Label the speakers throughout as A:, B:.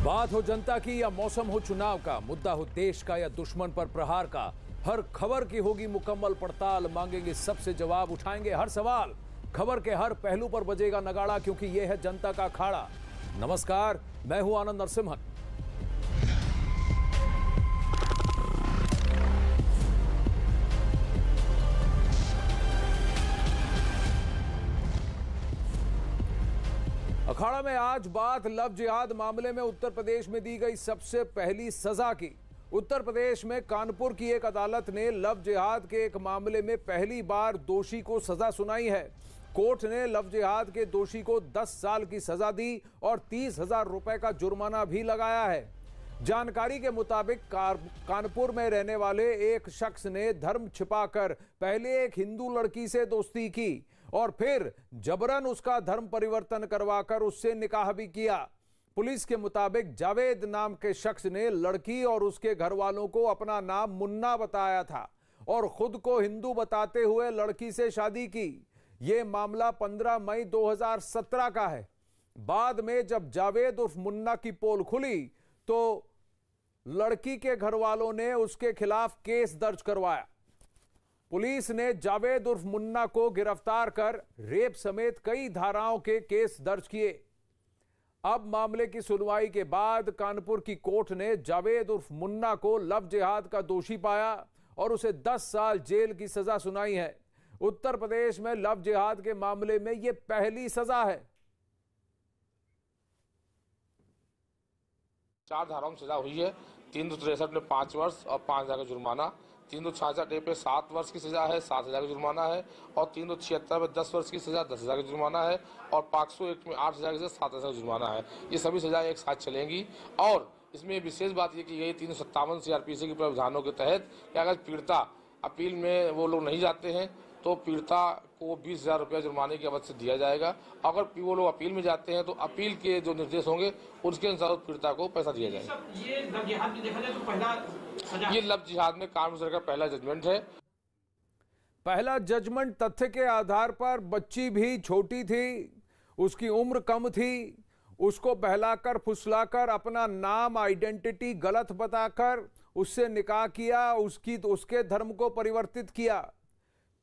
A: बात हो जनता की या मौसम हो चुनाव का, मुद्दा हो देश का या दुश्मन पर प्रहार का, हर खबर की होगी मुकम्मल पड़ताल। मांगेंगे सबसे जवाब, उठाएंगे हर सवाल। खबर के हर पहलू पर बजेगा नगाड़ा, क्योंकि यह है जनता का अखाड़ा। नमस्कार, मैं हूं आनंद नरसिम्हन। अखाड़ा में आज बात लव जिहाद मामले में उत्तर प्रदेश में दी गई सबसे पहली सजा की। उत्तर प्रदेश में कानपुर की एक अदालत ने लव जिहाद के एक मामले में पहली बार दोषी को सजा सुनाई है। कोर्ट ने लव जिहाद के दोषी को 10 साल की सजा दी और 30,000 रुपए का जुर्माना भी लगाया है। जानकारी के मुताबिक कानपुर में रहने वाले एक शख्स ने धर्म छिपाकर पहले एक हिंदू लड़की से दोस्ती की और फिर जबरन उसका धर्म परिवर्तन करवाकर उससे निकाह भी किया। पुलिस के मुताबिक जावेद नाम के शख्स ने लड़की और उसके घर वालों को अपना नाम मुन्ना बताया था और खुद को हिंदू बताते हुए लड़की से शादी की। यह मामला 15 मई 2017 का है। बाद में जब जावेद उर्फ मुन्ना की पोल खुली तो लड़की के घर वालों ने उसके खिलाफ केस दर्ज करवाया। पुलिस ने जावेद उर्फ मुन्ना को गिरफ्तार कर रेप समेत कई धाराओं के केस दर्ज किए। अब मामले की सुनवाई के बाद कानपुर की कोर्ट ने जावेद उर्फ मुन्ना को लव जिहाद का दोषी पाया और उसे 10 साल जेल की सजा सुनाई है। उत्तर प्रदेश में लव जिहाद के मामले में यह पहली सजा है।
B: 4 धाराओं में सजा हुई है। 363 में 5 वर्ष और 5,000 का जुर्माना, 366 पे 7 वर्ष की सजा है, 7,000 का जुर्माना है और 376 में 10 वर्ष की सजा, 10,000 का जुर्माना है और 501 में 8,000 की सजा, 7,000 का जुर्माना है। ये सभी सजाएं एक साथ चलेंगी और इसमें विशेष बात ये की गई 357 CRPC के प्रावधानों के तहत कि अगर पीड़िता अपील में वो लोग नहीं जाते हैं तो पीड़िता को 20,000 रुपया जुर्माने की अवधि से दिया जाएगा। अगर वो लोग अपील में जाते हैं तो अपील के जो निर्देश होंगे उसके अनुसार पीड़िता को पैसा दिया जाएगा।
C: ये लव जिहाद में देखा जाए तो पहला
B: ये लव जिहाद में कानून सरकार का पहला जजमेंट है।
A: पहला जजमेंट तथ्य के आधार पर बच्ची भी छोटी थी, उसकी उम्र कम थी, उसको बहलाकर फुसलाकर अपना नाम आइडेंटिटी गलत बताकर उससे निकाह किया, उसके धर्म को परिवर्तित किया।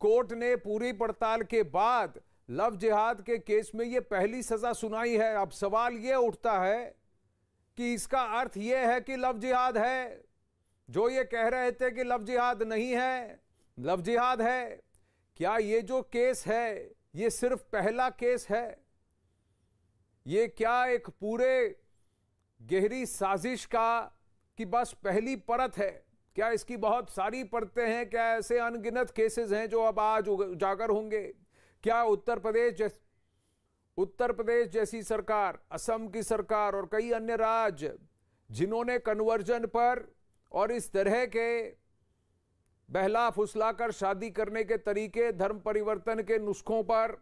A: कोर्ट ने पूरी पड़ताल के बाद लव जिहाद के केस में यह पहली सजा सुनाई है। अब सवाल यह उठता है कि इसका अर्थ यह है कि लव जिहाद है। जो ये कह रहे थे कि लव जिहाद नहीं है, लव जिहाद है। क्या ये जो केस है ये सिर्फ पहला केस है? ये क्या एक पूरे गहरी साजिश की बस पहली परत है? क्या इसकी बहुत सारी परतें हैं? क्या ऐसे अनगिनत केसेस हैं जो अब आज उजागर होंगे? क्या उत्तर प्रदेश जैसी सरकार, असम की सरकार और कई अन्य राज्य जिन्होंने कन्वर्जन पर और इस तरह के बहला फुसलाकर शादी करने के तरीके, धर्म परिवर्तन के नुस्खों पर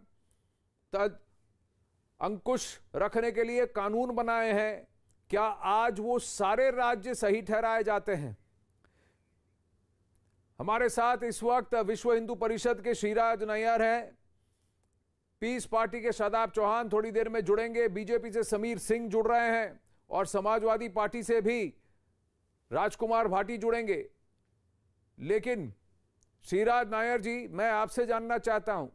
A: अंकुश रखने के लिए कानून बनाए हैं, क्या आज वो सारे राज्य सही ठहराए जाते हैं? हमारे साथ इस वक्त विश्व हिंदू परिषद के श्रीराज नायर हैं, पीस पार्टी के शादाब चौहान थोड़ी देर में जुड़ेंगे, बीजेपी से समीर सिंह जुड़ रहे हैं और समाजवादी पार्टी से भी राजकुमार भाटी जुड़ेंगे। लेकिन श्रीराज नायर जी, मैं आपसे जानना चाहता हूं,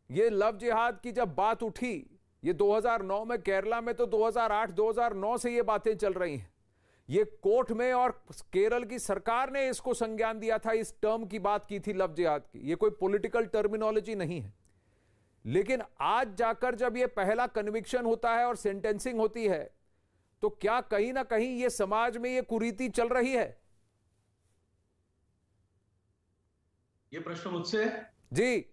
A: ये लव जिहाद की जब बात उठी, ये 2009 में केरला में, तो 2008-2009 से ये बातें चल रही हैं। ये कोर्ट में और केरल की सरकार ने इसको संज्ञान दिया था, इस टर्म की बात की थी लव जिहाद की। ये कोई पॉलिटिकल टर्मिनोलॉजी नहीं है। लेकिन आज जाकर जब ये पहला कन्विक्शन होता है और सेंटेंसिंग होती है, तो क्या कहीं ना कहीं ये समाज में ये कुरीति चल रही है?
D: ये प्रश्न मुझसे है?
A: जी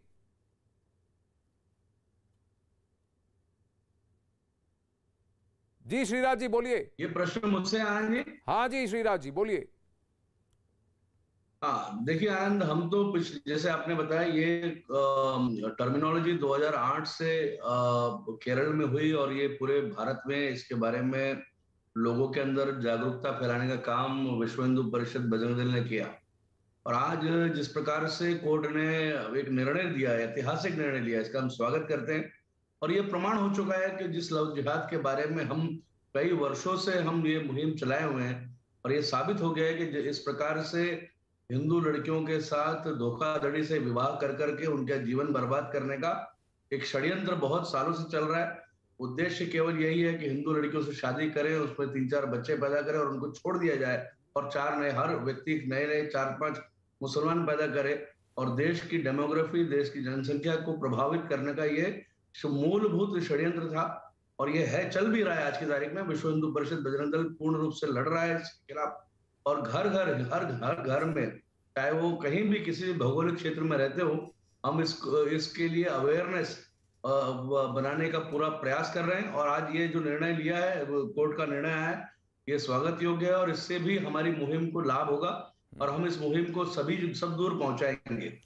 A: जी श्रीराज जी बोलिए।
D: ये प्रश्न मुझसे आनंद जी?
A: हाँ जी श्रीराज जी बोलिए।
D: हाँ देखिए आनंद, हम तो जैसे आपने बताया ये टर्मिनोलॉजी 2008 से केरल में हुई और ये पूरे भारत में इसके बारे में लोगों के अंदर जागरूकता फैलाने का काम विश्व हिंदू परिषद बजरंग दल ने किया। और आज जिस प्रकार से कोर्ट ने एक निर्णय दिया, ऐतिहासिक निर्णय लिया, इसका हम स्वागत करते हैं। और ये प्रमाण हो चुका है कि जिस लव जिहाद के बारे में हम कई वर्षों से हम ये मुहिम चलाए हुए हैं और ये साबित हो गया है कि इस प्रकार से हिंदू लड़कियों के साथ धोखाधड़ी से विवाह कर करके उनका जीवन बर्बाद करने का एक षड्यंत्र बहुत सालों से चल रहा है। उद्देश्य केवल यही है कि हिंदू लड़कियों से शादी करें, उसमें 3-4 बच्चे पैदा करें और उनको छोड़ दिया जाए और हर व्यक्ति नए नए 4-5 मुसलमान पैदा करे और देश की डेमोग्राफी, देश की जनसंख्या को प्रभावित करने का ये मूलभूत षड्यंत्र था और ये है, चल भी रहा है। आज की तारीख में विश्व हिंदू परिषद बजरंग दल पूर्ण रूप से लड़ रहा है इसके खिलाफ और हर घर में, चाहे वो कहीं भी किसी भौगोलिक क्षेत्र में रहते हो, हम इसके लिए अवेयरनेस बनाने का पूरा प्रयास कर रहे हैं। और आज ये जो निर्णय लिया है, कोर्ट का निर्णय है, ये स्वागत योग्य है और इससे भी हमारी मुहिम को लाभ होगा और हम इस मुहिम को सब दूर पहुंचाएंगे।